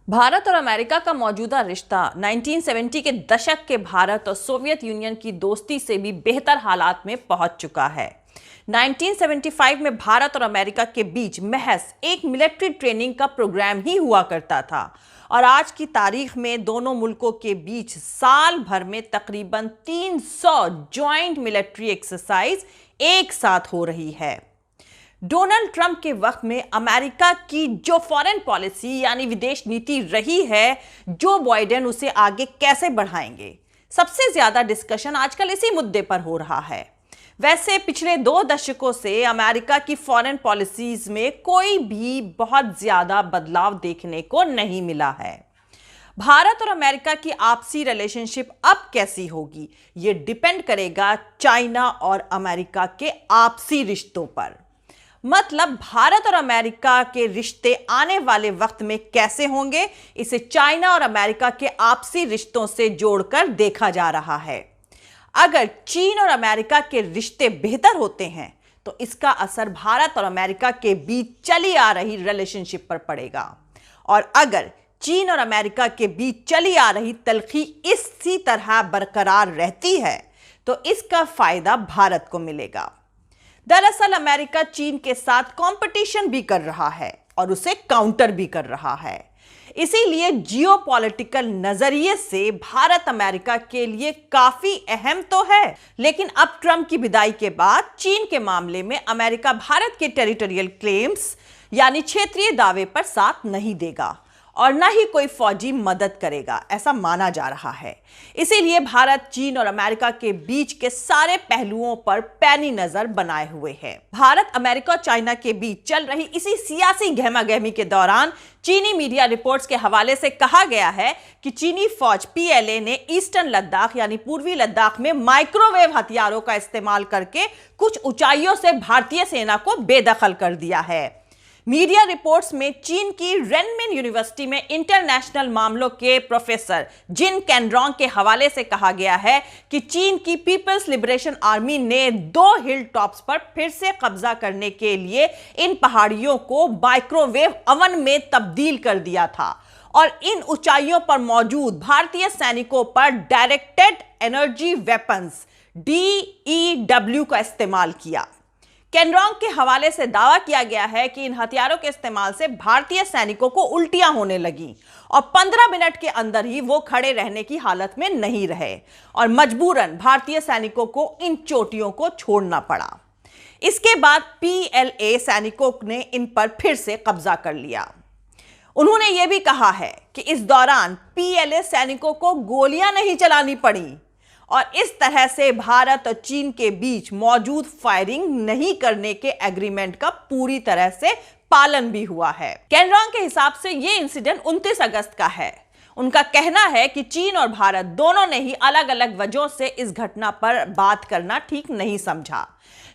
भारत और अमेरिका का मौजूदा रिश्ता 1970 के दशक के भारत और सोवियत यूनियन की दोस्ती से भी बेहतर हालात में पहुंच चुका है। 1975 में भारत और अमेरिका के बीच महज एक मिलिट्री ट्रेनिंग का प्रोग्राम ही हुआ करता था और आज की तारीख में दोनों मुल्कों के बीच साल भर में तकरीबन 300 ज्वाइंट मिलिट्री एक्सरसाइज एक साथ हो रही है। डोनाल्ड ट्रंप के वक्त में अमेरिका की जो फॉरेन पॉलिसी यानी विदेश नीति रही है, जो बाइडेन उसे आगे कैसे बढ़ाएंगे, सबसे ज्यादा डिस्कशन आजकल इसी मुद्दे पर हो रहा है। वैसे पिछले 2 दशकों से अमेरिका की फॉरेन पॉलिसीज में कोई भी बहुत ज्यादा बदलाव देखने को नहीं मिला है। भारत और अमेरिका की आपसी रिलेशनशिप अब कैसी होगी, यह डिपेंड करेगा चाइना और अमेरिका के आपसी रिश्तों पर। मतलब भारत और अमेरिका के रिश्ते आने वाले वक्त में कैसे होंगे, इसे चाइना और अमेरिका के आपसी रिश्तों से जोड़कर देखा जा रहा है। अगर चीन और अमेरिका के रिश्ते बेहतर होते हैं तो इसका असर भारत और अमेरिका के बीच चली आ रही रिलेशनशिप पर पड़ेगा, और अगर चीन और अमेरिका के बीच चली आ रही तलखी इसी तरह बरकरार रहती है तो इसका फायदा भारत को मिलेगा। दरअसल अमेरिका चीन के साथ कंपटीशन भी कर रहा है और उसे काउंटर भी कर रहा है। इसीलिए जियोपॉलिटिकल नजरिए से भारत अमेरिका के लिए काफी अहम तो है, लेकिन अब ट्रंप की विदाई के बाद चीन के मामले में अमेरिका भारत के टेरिटोरियल क्लेम्स यानी क्षेत्रीय दावे पर साथ नहीं देगा और न ही कोई फौजी मदद करेगा, ऐसा माना जा रहा है। इसीलिए भारत चीन और अमेरिका के बीच के सारे पहलुओं पर पैनी नजर बनाए हुए है। भारत, अमेरिका और चाइना के बीच चल रही इसी सियासी गहमागहमी के दौरान चीनी मीडिया रिपोर्ट्स के हवाले से कहा गया है कि चीनी फौज PLA ने ईस्टर्न लद्दाख यानी पूर्वी लद्दाख में माइक्रोवेव हथियारों का इस्तेमाल करके कुछ ऊंचाइयों से भारतीय सेना को बेदखल कर दिया है। मीडिया रिपोर्ट्स में चीन की रेनमिन यूनिवर्सिटी में इंटरनेशनल मामलों के प्रोफेसर जिन कैनरॉन्ग के हवाले से कहा गया है कि चीन की पीपल्स लिबरेशन आर्मी ने 2 हिल टॉप्स पर फिर से कब्जा करने के लिए इन पहाड़ियों को माइक्रोवेव ओवन में तब्दील कर दिया था और इन ऊंचाइयों पर मौजूद भारतीय सैनिकों पर डायरेक्टेड एनर्जी वेपन्स DEW का इस्तेमाल किया। कैनरॉन्ग के हवाले से दावा किया गया है कि इन हथियारों के इस्तेमाल से भारतीय सैनिकों को उल्टियां होने लगी और 15 मिनट के अंदर ही वो खड़े रहने की हालत में नहीं रहे और मजबूरन भारतीय सैनिकों को इन चोटियों को छोड़ना पड़ा। इसके बाद PLA सैनिकों ने इन पर फिर से कब्जा कर लिया। उन्होंने ये भी कहा है कि इस दौरान PLA सैनिकों को गोलियां नहीं चलानी पड़ी और इस तरह से भारत और चीन के बीच मौजूद फायरिंग नहीं करने के एग्रीमेंट का पूरी तरह से पालन भी हुआ है। कैनरॉन्ग के हिसाब से यह इंसिडेंट 29 अगस्त का है। उनका कहना है कि चीन और भारत दोनों ने ही अलग अलग वजहों से इस घटना पर बात करना ठीक नहीं समझा,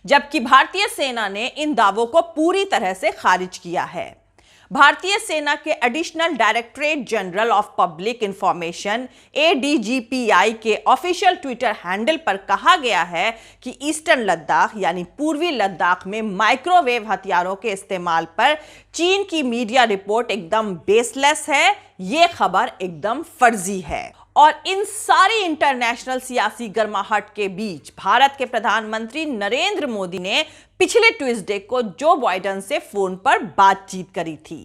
जबकि भारतीय सेना ने इन दावों को पूरी तरह से खारिज किया है। भारतीय सेना के additional directorate general of public information ADGPI के ऑफिशियल ट्विटर हैंडल पर कहा गया है कि ईस्टर्न लद्दाख यानी पूर्वी लद्दाख में माइक्रोवेव हथियारों के इस्तेमाल पर चीन की मीडिया रिपोर्ट एकदम बेसलेस है, ये खबर एकदम फर्जी है। और इन सारी इंटरनेशनल सियासी गर्माहट के बीच भारत के प्रधानमंत्री नरेंद्र मोदी ने पिछले ट्यूसडे को जो बाइडेन से फोन पर बातचीत करी थी।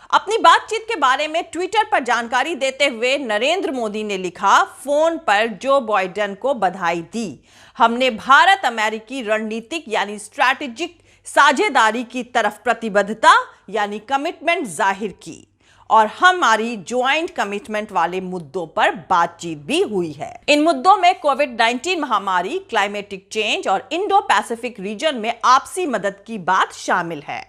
अपनी बातचीत के बारे में ट्विटर पर जानकारी देते हुए नरेंद्र मोदी ने लिखा, फोन पर जो बाइडेन को बधाई दी। हमने भारत अमेरिकी रणनीतिक यानी स्ट्रैटेजिक साझेदारी की तरफ प्रतिबद्धता यानी कमिटमेंट जाहिर की और हमारी ज्वाइंट कमिटमेंट वाले मुद्दों पर बातचीत भी हुई है। इन मुद्दों में कोविड-19 महामारी, क्लाइमेटिक चेंज और इंडो पैसिफिक रीजन में आपसी मदद की बात शामिल है।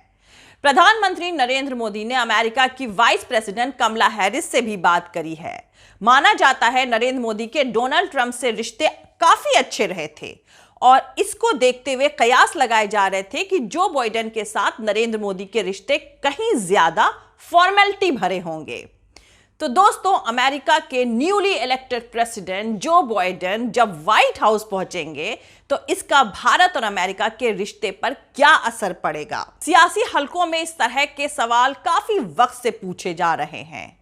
प्रधानमंत्री नरेंद्र मोदी ने अमेरिका की वाइस प्रेसिडेंट कमला हैरिस से भी बात करी है। माना जाता है नरेंद्र मोदी के डोनाल्ड ट्रंप से रिश्ते काफी अच्छे रहे थे और इसको देखते हुए कयास लगाए जा रहे थे कि जो बाइडेन के साथ नरेंद्र मोदी के रिश्ते कहीं ज्यादा फॉर्मेलिटी भरे होंगे। तो दोस्तों, अमेरिका के newly elected president Joe Biden जब व्हाइट हाउस पहुंचेंगे तो इसका भारत और अमेरिका के रिश्ते पर क्या असर पड़ेगा? सियासी हलकों में इस तरह के सवाल काफी वक्त से पूछे जा रहे हैं।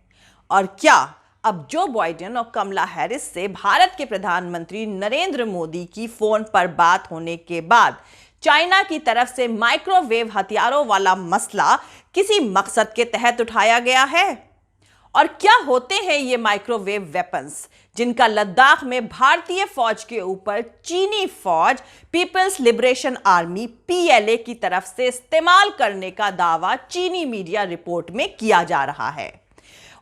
और क्या अब जो बाइडेन और कमला हैरिस से भारत के प्रधानमंत्री नरेंद्र मोदी की फोन पर बात होने के बाद चाइना की तरफ से माइक्रोवेव हथियारों वाला मसला किसी मकसद के तहत उठाया गया है? और क्या होते हैं ये माइक्रोवेव वेपन्स जिनका लद्दाख में भारतीय फौज के ऊपर चीनी फौज पीपल्स लिबरेशन आर्मी पीएलए की तरफ से इस्तेमाल करने का दावा चीनी मीडिया रिपोर्ट में किया जा रहा है?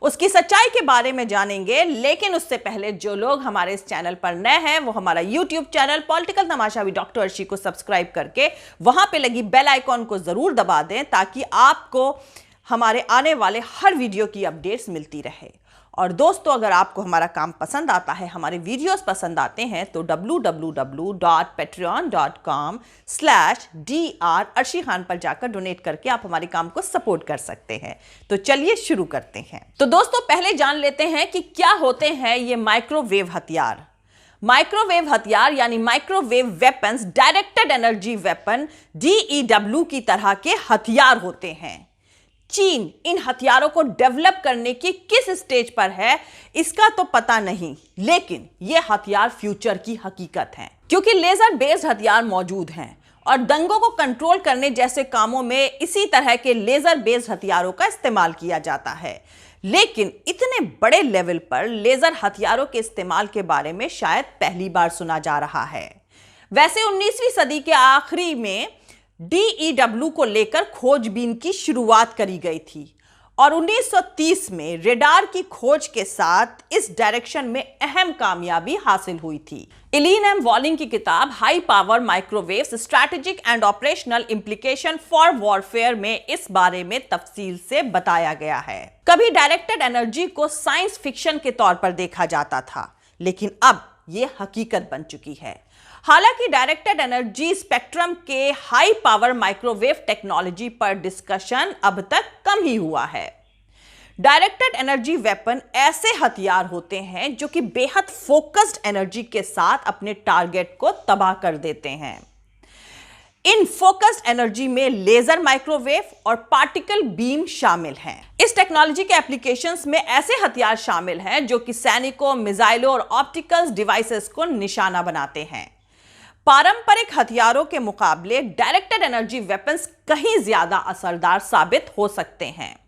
उसकी सच्चाई के बारे में जानेंगे, लेकिन उससे पहले जो लोग हमारे इस चैनल पर नए हैं वो हमारा YouTube channel political Tamasha with doctor Arshi को सब्सक्राइब करके वहां पे लगी बेल आइकॉन को जरूर दबा दें ताकि आपको हमारे आने वाले हर वीडियो की अपडेट्स मिलती रहे। और दोस्तों, अगर आपको हमारा काम पसंद आता है, हमारे वीडियोस पसंद आते हैं तो www.patreon.com/dr अर्शी खान पर जाकर डोनेट करके आप हमारे काम को सपोर्ट कर सकते हैं। तो चलिए शुरू करते हैं। तो दोस्तों, पहले जान लेते हैं कि क्या होते हैं ये माइक्रोवेव हथियार। माइक्रोवेव हथियार यानी microwave weapons directed energy weapon DEW की तरह के हथियार होते हैं। चीन इन हथियारों को डेवलप करने की किस स्टेज पर है इसका तो पता नहीं, लेकिन ये हथियार फ्यूचर की हकीकत हैं, क्योंकि लेजर बेस्ड हथियार मौजूद हैं और दंगों को कंट्रोल करने जैसे कामों में इसी तरह के लेजर बेस्ड हथियारों का इस्तेमाल किया जाता है। लेकिन इतने बड़े लेवल पर लेजर हथियारों के इस्तेमाल के बारे में शायद पहली बार सुना जा रहा है। वैसे 19वीं सदी के आखिरी में DEW को लेकर खोजबीन की शुरुआत करी गई थी और 1930 में रेडार की खोज के साथ इस डायरेक्शन में अहम कामयाबी हासिल हुई थी। इलीन एम वॉलिंग की किताब high power microwaves strategic and operational implication for warfare में इस बारे में तफसील से बताया गया है। कभी डायरेक्टेड एनर्जी को साइंस फिक्शन के तौर पर देखा जाता था, लेकिन अब यह हकीकत बन चुकी है। हालांकि डायरेक्टेड एनर्जी स्पेक्ट्रम के हाई पावर माइक्रोवेव टेक्नोलॉजी पर डिस्कशन अब तक कम ही हुआ है। डायरेक्टेड एनर्जी वेपन ऐसे हथियार होते हैं जो कि बेहद फोकस्ड एनर्जी के साथ अपने टारगेट को तबाह कर देते हैं। इन फोकस्ड एनर्जी में लेजर माइक्रोवेव और पार्टिकल बीम शामिल हैं। इस टेक्नोलॉजी के एप्लीकेशंस में ऐसे हथियार शामिल हैं जो कि सैनिकों, मिसाइलों और ऑप्टिकल डिवाइसेस को निशाना बनाते हैं। पारंपरिक हथियारों के मुकाबले डायरेक्टेड एनर्जी वेपन्स कहीं ज्यादा असरदार साबित हो सकते हैं।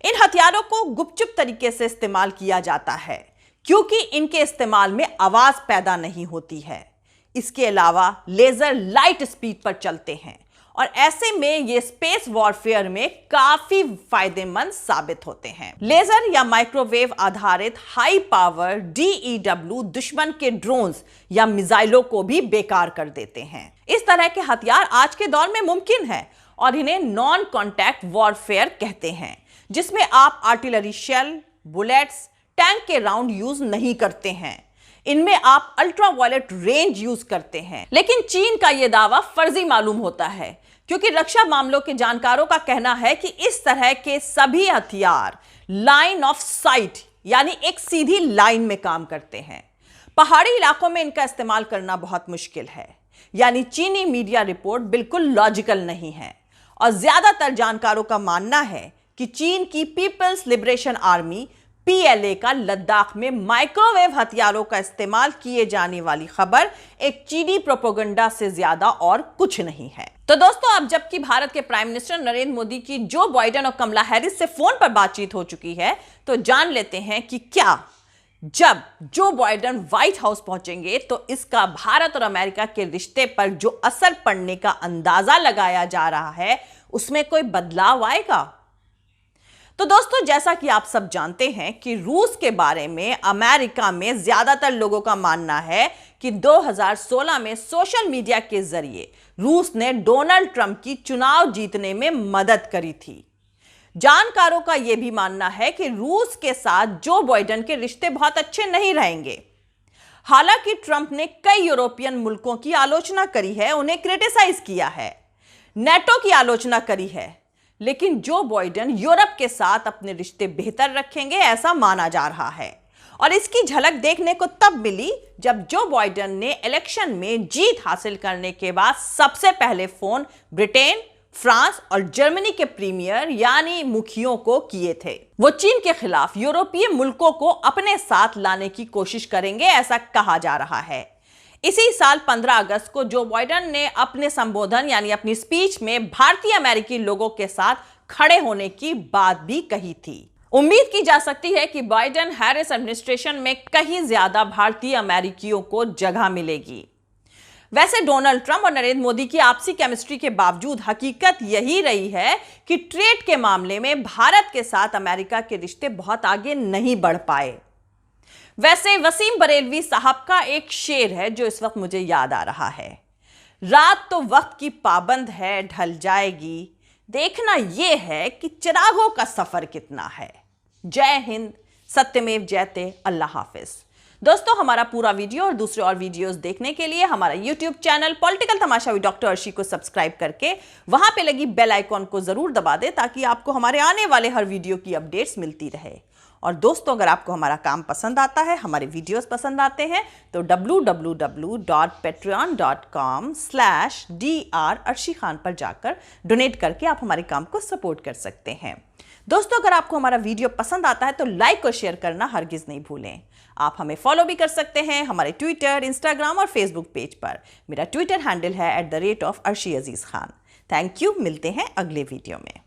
इन हथियारों को गुपचुप तरीके से इस्तेमाल किया जाता है क्योंकि इनके इस्तेमाल में आवाज पैदा नहीं होती है। इसके अलावा लेजर लाइट स्पीड पर चलते हैं और ऐसे में ये स्पेस वॉरफेयर में काफी फायदेमंद साबित होते हैं। लेजर या माइक्रोवेव आधारित हाई पावर DEW दुश्मन के ड्रोन्स या मिसाइलों को भी बेकार कर देते हैं। इस तरह के हथियार आज के दौर में मुमकिन है और इन्हें नॉन कॉन्टैक्ट वॉरफेयर कहते हैं, जिसमें आप आर्टिलरी शेल, बुलेट्स, टैंक के राउंड यूज नहीं करते हैं। इनमें आप अल्ट्रावायलेट रेंज यूज करते हैं। लेकिन चीन का यह दावा फर्जी मालूम होता है क्योंकि रक्षा मामलों के जानकारों का कहना है कि इस तरह के सभी हथियार लाइन ऑफ साइट यानी एक सीधी लाइन में काम करते हैं। पहाड़ी इलाकों में इनका इस्तेमाल करना बहुत मुश्किल है, यानी चीनी मीडिया रिपोर्ट बिल्कुल लॉजिकल नहीं है और ज्यादातर जानकारों का मानना है कि चीन की पीपल्स लिबरेशन आर्मी PLA का लद्दाख में माइक्रोवेव हथियारों का इस्तेमाल किए जाने वाली खबर एक चीनी प्रोपेगेंडा से ज्यादा और कुछ नहीं है। तो दोस्तों, अब जबकि भारत के प्राइम मिनिस्टर नरेंद्र मोदी की जो बाइडेन और कमला हैरिस से फोन पर बातचीत हो चुकी है, तो जान लेते हैं कि क्या जब जो बाइडेन व्हाइट हाउस पहुंचेंगे तो इसका भारत और अमेरिका के रिश्ते पर जो असर पड़ने का अंदाजा लगाया जा रहा है उसमें कोई बदलाव आएगा। तो दोस्तों, जैसा कि आप सब जानते हैं कि रूस के बारे में अमेरिका में ज्यादातर लोगों का मानना है कि 2016 में सोशल मीडिया के जरिए रूस ने डोनाल्ड ट्रंप की चुनाव जीतने में मदद करी थी। जानकारों का यह भी मानना है कि रूस के साथ जो बाइडेन के रिश्ते बहुत अच्छे नहीं रहेंगे। हालांकि ट्रंप ने कई यूरोपियन मुल्कों की आलोचना करी है, उन्हें क्रिटिसाइज किया है, नेटो की आलोचना करी है, लेकिन जो बाइडेन यूरोप के साथ अपने रिश्ते बेहतर रखेंगे ऐसा माना जा रहा है। और इसकी झलक देखने को तब मिली जब जो बाइडेन ने इलेक्शन में जीत हासिल करने के बाद सबसे पहले फोन ब्रिटेन, फ्रांस और जर्मनी के प्रीमियर यानी मुखियों को किए थे। वो चीन के खिलाफ यूरोपीय मुल्कों को अपने साथ लाने की कोशिश करेंगे, ऐसा कहा जा रहा है। इसी साल 15 अगस्त को जो बाइडेन ने अपने संबोधन यानी अपनी स्पीच में भारतीय अमेरिकी लोगों के साथ खड़े होने की बात भी कही थी। उम्मीद की जा सकती है कि बाइडेन हैरिस एडमिनिस्ट्रेशन में कहीं ज्यादा भारतीय अमेरिकियों को जगह मिलेगी। वैसे डोनाल्ड ट्रंप और नरेंद्र मोदी की आपसी केमिस्ट्री के बावजूद हकीकत यही रही है कि ट्रेड के मामले में भारत के साथ अमेरिका के रिश्ते बहुत आगे नहीं बढ़ पाए। वैसे वसीम बरेलवी साहब का एक शेर है जो इस वक्त मुझे याद आ रहा है, रात तो वक्त की पाबंद है ढल जाएगी, देखना यह है कि चिरागों का सफर कितना है। जय हिंद, सत्यमेव जयते, अल्लाह हाफिज। दोस्तों, हमारा पूरा वीडियो और दूसरे और वीडियोस देखने के लिए हमारा YouTube channel political Tamasha with doctor Arshi को सब्सक्राइब करके वहां पे लगी बेल आइकॉन को जरूर दबा दें ताकि आपको हमारे आने वाले हर वीडियो की अपडेट्स मिलती रहे। और दोस्तों, अगर आपको हमारा काम पसंद आता है, हमारे वीडियोस पसंद आते हैं तो www.patreon.com/dr अर्शी खान पर जाकर डोनेट करके आप हमारे काम को सपोर्ट कर सकते हैं। दोस्तों, अगर आपको हमारा वीडियो पसंद आता है तो लाइक और शेयर करना हरगिज नहीं भूलें। आप हमें फॉलो भी कर सकते हैं हमारे ट्विटर, इंस्टाग्राम और फेसबुक पेज पर। मेरा ट्विटर हैंडल है @arshi_aziz Khan। थैंक यू, मिलते हैं अगले वीडियो में।